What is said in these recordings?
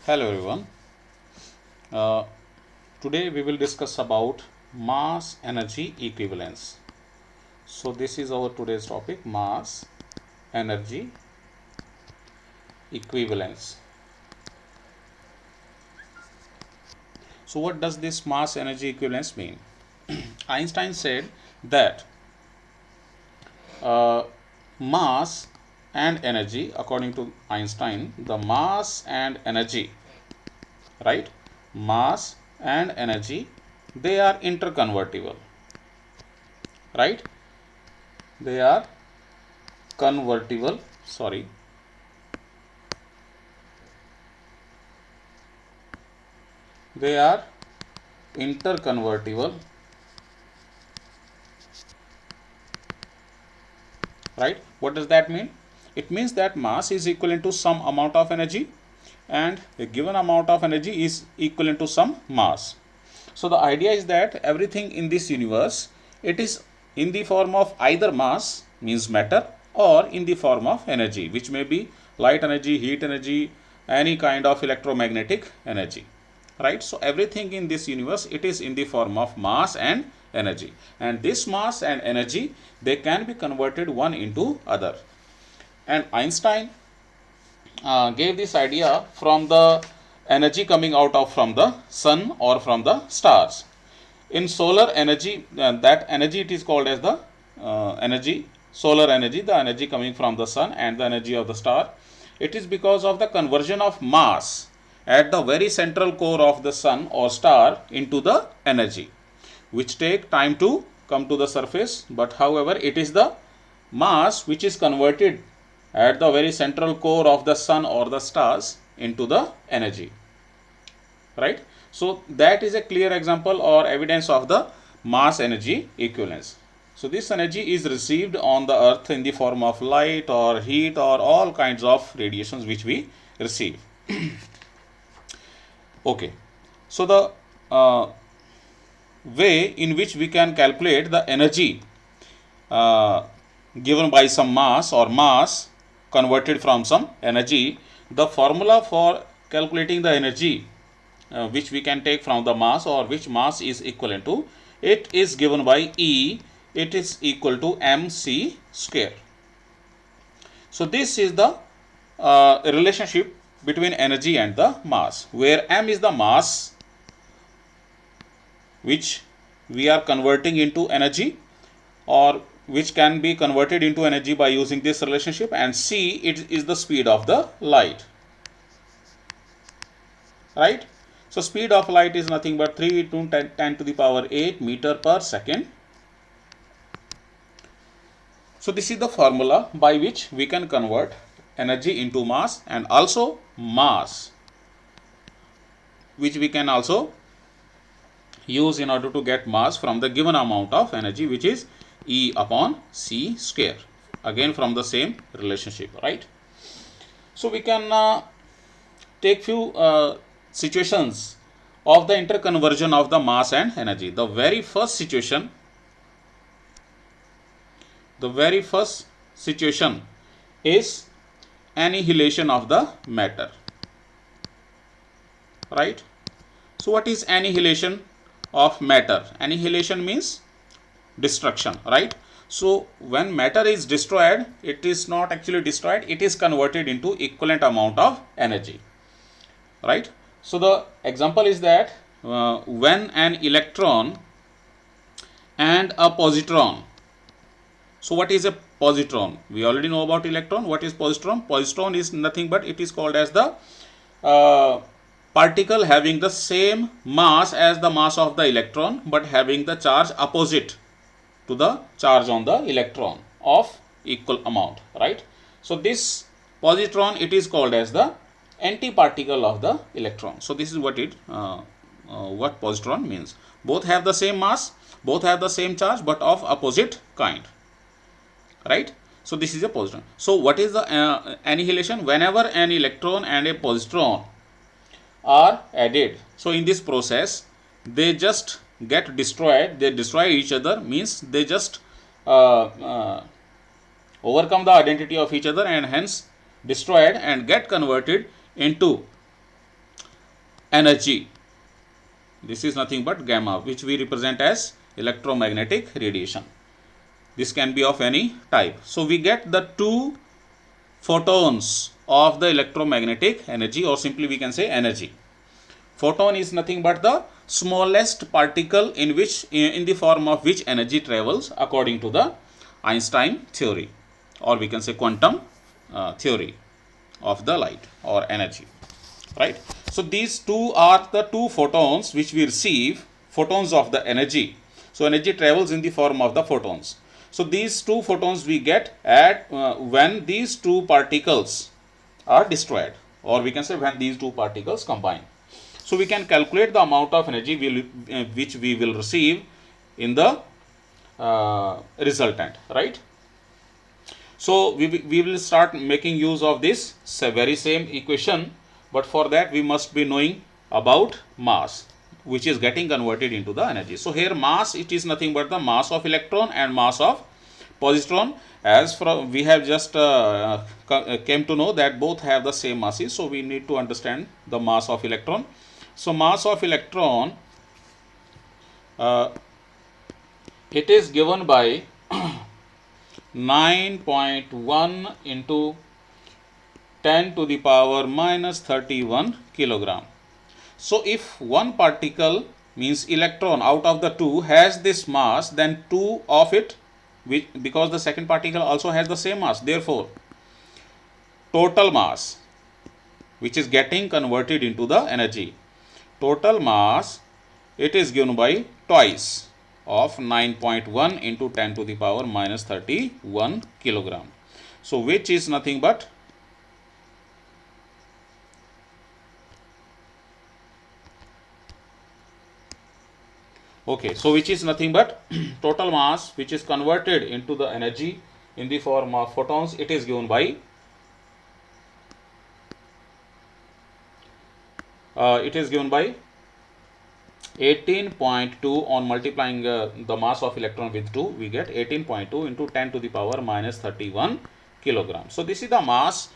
Hello everyone. Uh, Today we will discuss about mass energy equivalence. So this is our today's topic, mass energy equivalence. So what does this mass energy equivalence mean? Einstein said that uh, mass and energy, according to Einstein, the mass and energy, right? Mass and energy, they are interconvertible, right? They are convertible, sorry, they are interconvertible, right? What does that mean? It means that mass is equivalent to some amount of energy and a given amount of energy is equivalent to some mass. So the idea is that everything in this universe, it is in the form of either mass, means matter, or in the form of energy, which may be light energy, heat energy, any kind of electromagnetic energy, right? So everything in this universe, it is in the form of mass and energy, and this mass and energy, they can be converted one into other. And Einstein gave this idea from the energy coming out of from the sun or from the stars. In solar energy, that energy, it is called as the energy, solar energy, the energy coming from the sun, and the energy of the star. It is because of the conversion of mass at the very central core of the sun or star into the energy, which take time to come to the surface, but however it is the mass which is converted at the very central core of the sun or the stars into the energy, right? So that is a clear example or evidence of the mass energy equivalence. So this energy is received on the earth in the form of light or heat or all kinds of radiations which we receive. Okay, so the way in which we can calculate the energy uh, given by some mass or mass converted from some energy, the formula for calculating the energy which we can take from the mass or which mass is equivalent to, it is given by E, it is equal to mc square. So this is the relationship between energy and the mass, where m is the mass which we are converting into energy or which can be converted into energy by using this relationship, and c, it is the speed of the light, right? So speed of light is nothing but 3 into 10 to the power 8 meter per second. So this is the formula by which we can convert energy into mass, and also mass which we can also use in order to get mass from the given amount of energy, which is E upon c square, again from the same relationship, right? So we can take few situations of the interconversion of the mass and energy. The very first situation is annihilation of the matter, right? So what is annihilation of matter? Annihilation means destruction, right? So when matter is destroyed, it is not actually destroyed, it is converted into equivalent amount of energy, right? So the example is that when an electron and a positron. So what is a positron? We already know about electron. What is positron? Positron is nothing but it is called as the particle having the same mass as the mass of the electron, but having the charge opposite to the charge on the electron of equal amount, right? So this positron, it is called as the antiparticle of the electron. So this is what what positron means. Both have the same mass, both have the same charge, but of opposite kind, right? So this is a positron. So what is the annihilation? Whenever an electron and a positron are added, so in this process they just get destroyed, they destroy each other, means they just overcome the identity of each other and hence destroyed and get converted into energy. This is nothing but gamma, which we represent as electromagnetic radiation. This can be of any type. So we get the two photons of the electromagnetic energy, or simply we can say energy. Photon is nothing but the smallest particle in the form of which energy travels according to the Einstein theory, or we can say quantum theory of the light or energy, right? So these two are the two photons which we receive, photons of the energy. So energy travels in the form of the photons. So these two photons we get at when these two particles are destroyed, or we can say when these two particles combine. So we can calculate the amount of energy which we will receive in the resultant, right? So we will start making use of this very same equation, but for that we must be knowing about mass, which is getting converted into the energy. So here mass, it is nothing but the mass of electron and mass of positron. As from we have just came to know that both have the same masses, so we need to understand the mass of electron. So mass of electron, it is given by 9.1 into 10 to the power minus 31 kilogram. So if one particle, means electron, out of the two has this mass, then two of it, because the second particle also has the same mass, therefore total mass which is getting converted into the energy, total mass, it is given by twice of 9.1 into 10 to the power minus 31 kilogram. So which is nothing but which is nothing but total mass which is converted into the energy in the form of photons, it is given by 18.2 on multiplying the mass of electron with 2, we get 18.2 into 10 to the power minus 31 kilogram. So this is the mass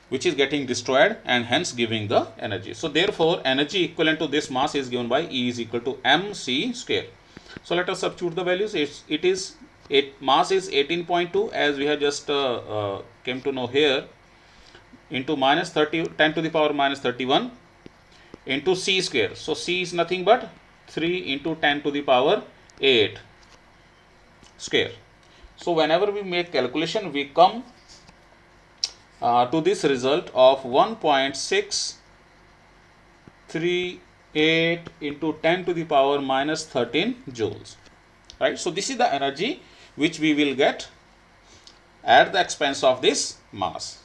which is getting destroyed and hence giving the energy. So therefore energy equivalent to this mass is given by E is equal to mc square. So let us substitute the values. Mass is 18.2 as we have just came to know here, into minus 10 to the power minus 31 into c square. So c is nothing but 3 into 10 to the power 8 square. So whenever we make calculation, we come to this result of 1.638 into 10 to the power minus 13 joules, right? So this is the energy which we will get at the expense of this mass,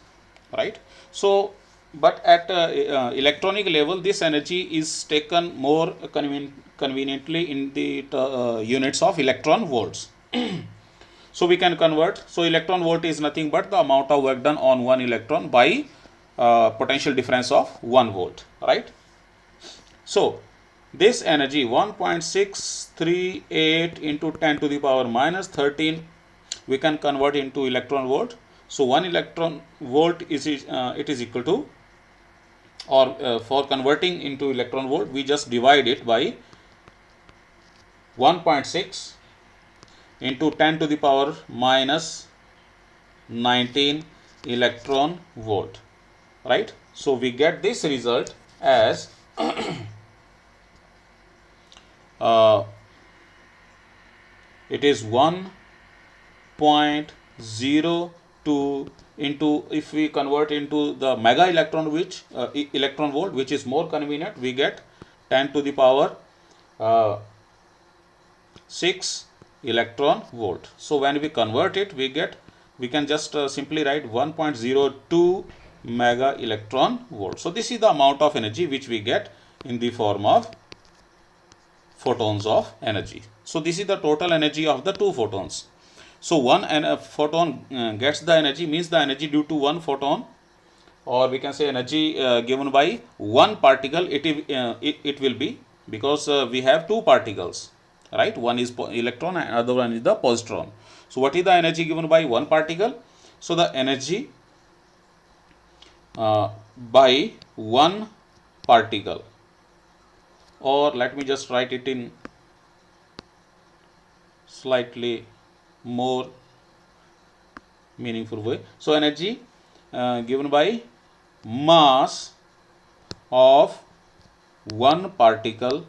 right? So but at electronic level, this energy is taken more conveniently in the units of electron volts. So we can convert. So electron volt is nothing but the amount of work done on one electron by potential difference of 1 volt, right? So this energy 1.638 into 10 to the power minus 13 we can convert into electron volt. So 1 electron volt is it is equal to, or for converting into electron volt, we just divide it by 1.6 into 10 to the power minus 19 electron volt, right? So we get this result as it is 1.02 into, if we convert into the mega electron electron volt, which is more convenient, we get 10 to the power 6 electron volt. So when we convert it, we can just simply write 1.02 mega electron volt. So this is the amount of energy which we get in the form of photons of energy. So this is the total energy of the two photons. So one photon gets the energy, means the energy due to one photon, or we can say energy given by one particle, it will be, because we have two particles, right? One is electron and other one is the positron. So what is the energy given by one particle? So the energy by one particle or let me just write it in slightly more meaningful way. So energy given by mass of one particle,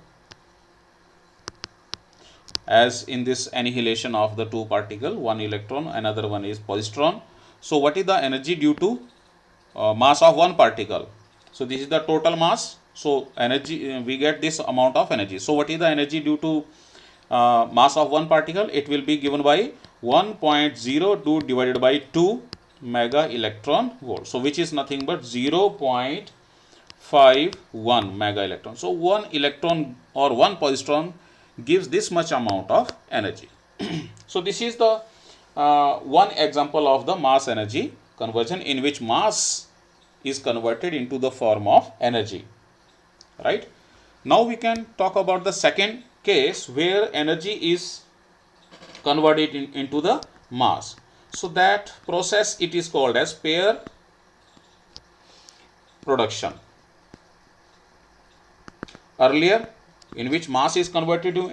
as in this annihilation of the two particle, one electron, another one is positron. So what is the energy due to mass of one particle? So this is the total mass. So energy, we get this amount of energy. So what is the energy due to mass of one particle? It will be given by 1.02 divided by 2 mega electron volt. So which is nothing but 0.51 mega electron. So one electron or one positron gives this much amount of energy. So this is the one example of the mass energy conversion, in which mass is converted into the form of energy, right? Now we can talk about the second case where energy is converted into the mass. So that process, it is called as pair production. Earlier, in which mass is converted to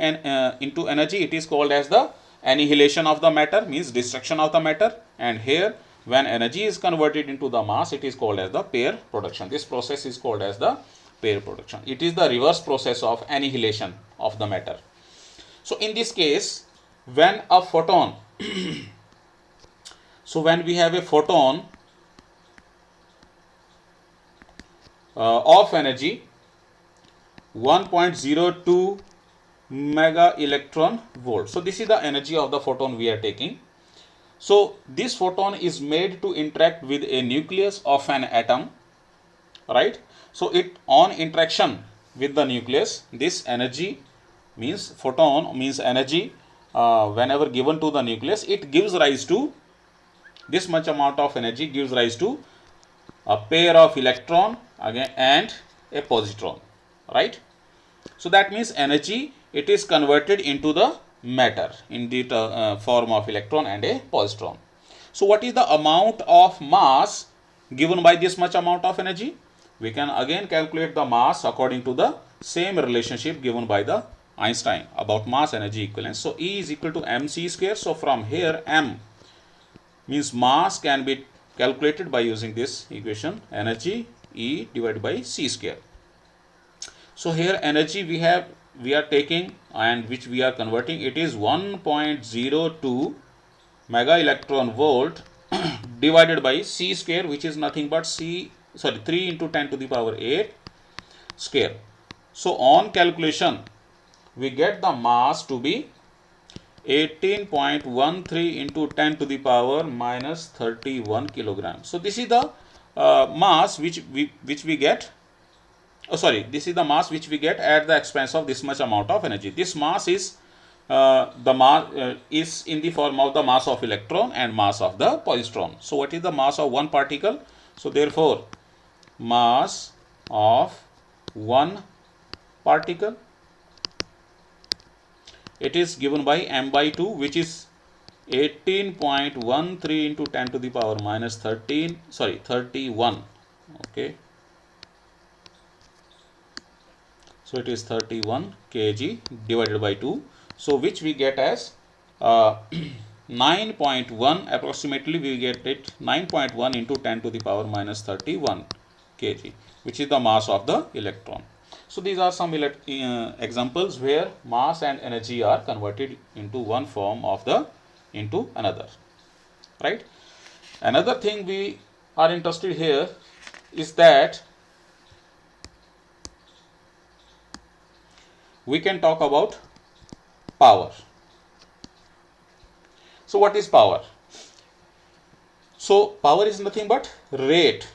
into energy, it is called as the annihilation of the matter, means destruction of the matter. And here, when energy is converted into the mass, it is called as the pair production. This process is called as the pair production. It is the reverse process of annihilation of the matter. So in this case, when a photon so when we have a photon of energy 1.02 mega electron volt. So this is the energy of the photon we are taking. So this photon is made to interact with a nucleus of an atom, right? So it, on interaction with the nucleus, this energy, means photon means energy, whenever given to the nucleus, it gives rise to this much amount of energy, gives rise to a pair of electron again and a positron, right? So that means energy, it is converted into the matter in the form of electron and a positron. So what is the amount of mass given by this much amount of energy? We can again calculate the mass according to the same relationship given by the Einstein about mass energy equivalence. So E is equal to mc square. So from here, m means mass can be calculated by using this equation, energy E divided by c square. So here energy we are taking and which we are converting, it is 1.02 mega electron volt divided by c square, which is nothing but 3 into 10 to the power 8 square. So on calculation, we get the mass to be 18.13 into 10 to the power minus 31 kilograms. So this is the mass which we get. This is the mass which we get at the expense of this much amount of energy. This mass is the mass is in the form of the mass of electron and mass of the positron. So what is the mass of one particle? So therefore, mass of one particle, it is given by m by 2, which is 18.13 into 10 to the power minus 31. Okay. So it is 31 kg divided by 2. So which we get as 9.1, approximately we get it 9.1 into 10 to the power minus 31 kg, which is the mass of the electron. So these are some examples where mass and energy are converted into one form of into another, right? Another thing we are interested here is that we can talk about power. So what is power? So power is nothing but rate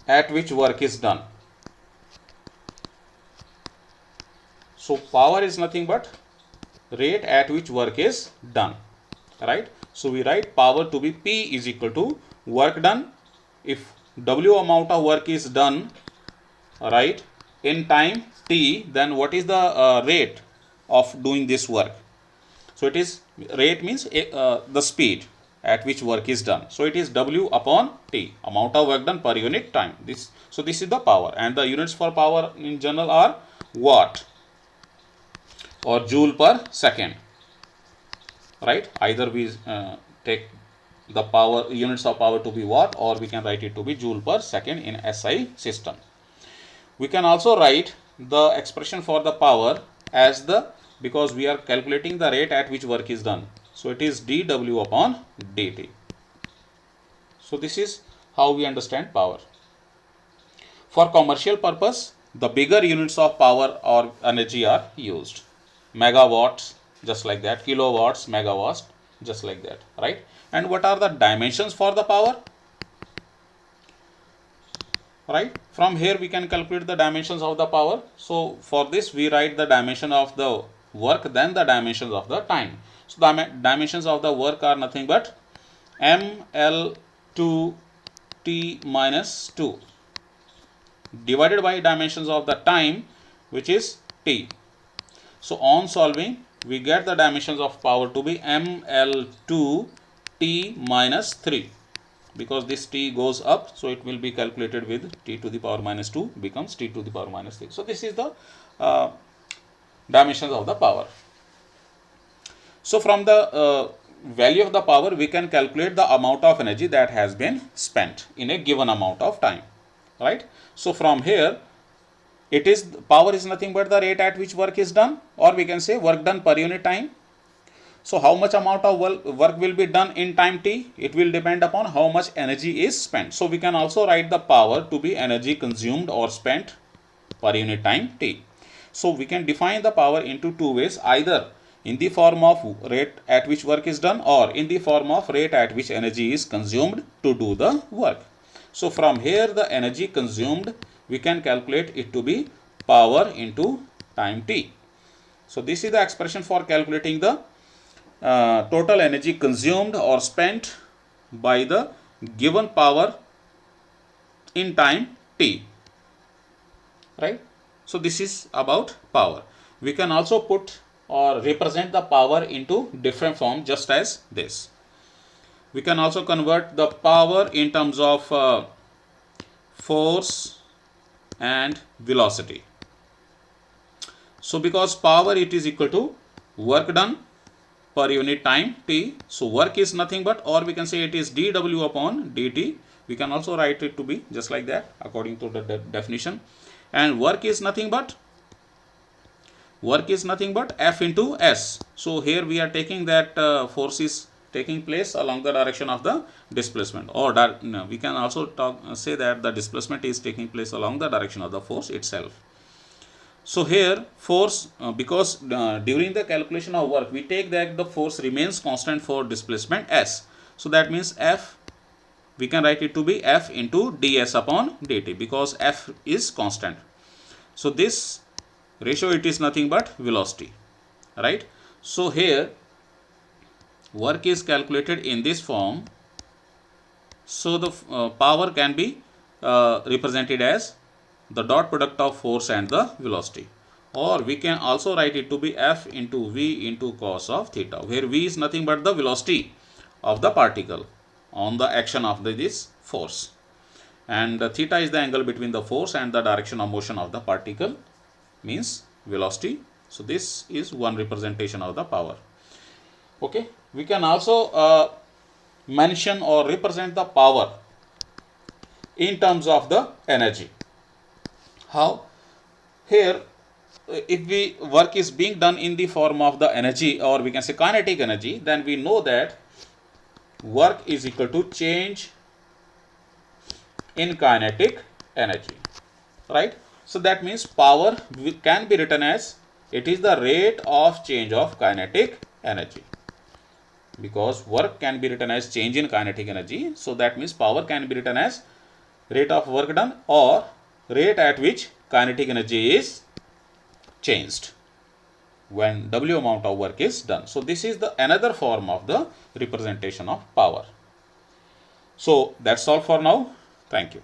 at which work is done. So power is nothing but rate at which work is done, right? So we write power to be P is equal to work done. If W amount of work is done, right, in time T, then what is the rate of doing this work? So it is, rate means the speed at which work is done. So it is W upon T, amount of work done per unit time. So this is the power, and the units for power in general are watt or joule per second, right? Either we take the power units of power to be watt, or we can write it to be joule per second in SI system. We can also write the expression for the power as the, because we are calculating the rate at which work is done, so it is dW upon dt. So this is how we understand power. For commercial purpose, the bigger units of power or energy are used. Megawatts, just like that, kilowatts, megawatts, just like that, right? And what are the dimensions for the power? Right? From here we can calculate the dimensions of the power. So for this we write the dimension of the work, then the dimensions of the time. So the dimensions of the work are nothing but ml2 t minus 2 divided by dimensions of the time, which is t. So on solving, we get the dimensions of power to be ml2 t minus 3. Because this t goes up, so it will be calculated with t to the power minus 2 becomes t to the power minus 3. So this is the dimensions of the power. So from the value of the power, we can calculate the amount of energy that has been spent in a given amount of time, right? So from here, it is, power is nothing but the rate at which work is done, or we can say work done per unit time. So how much amount of work will be done in time t? It will depend upon how much energy is spent. So we can also write the power to be energy consumed or spent per unit time t. So we can define the power into two ways, either in the form of rate at which work is done, or in the form of rate at which energy is consumed to do the work. So from here, the energy consumed, we can calculate it to be power into time t. So this is the expression for calculating the total energy consumed or spent by the given power in time t, right? So this is about power. We can also put or represent the power into different form, just as this. We can also convert the power in terms of force and velocity. So because power, it is equal to work done per unit time t. So work is nothing but, or we can say it is dW upon dt. We can also write it to be just like that according to the definition. And work is nothing but F into S. So here we are taking that force is taking place along the direction of the displacement, or we can also say that the displacement is taking place along the direction of the force itself. So here force, because during the calculation of work, we take that the force remains constant for displacement S. So that means F, we can write it to be F into ds upon dt, because F is constant. So this ratio, it is nothing but velocity, right? So here work is calculated in this form. So the power can be represented as the dot product of force and the velocity, or we can also write it to be F into V into cos of theta, where V is nothing but the velocity of the particle on the action of this force, and theta is the angle between the force and the direction of motion of the particle, means velocity. So this is one representation of the power. Okay, we can also mention or represent the power in terms of the energy. How? Here, if the work is being done in the form of the energy, or we can say kinetic energy, then we know that work is equal to change in kinetic energy, right? So that means power can be written as, it is the rate of change of kinetic energy, because work can be written as change in kinetic energy. So that means power can be written as rate of work done, or rate at which kinetic energy is changed when W amount of work is done. So this is the another form of the representation of power. So that's all for now. Thank you.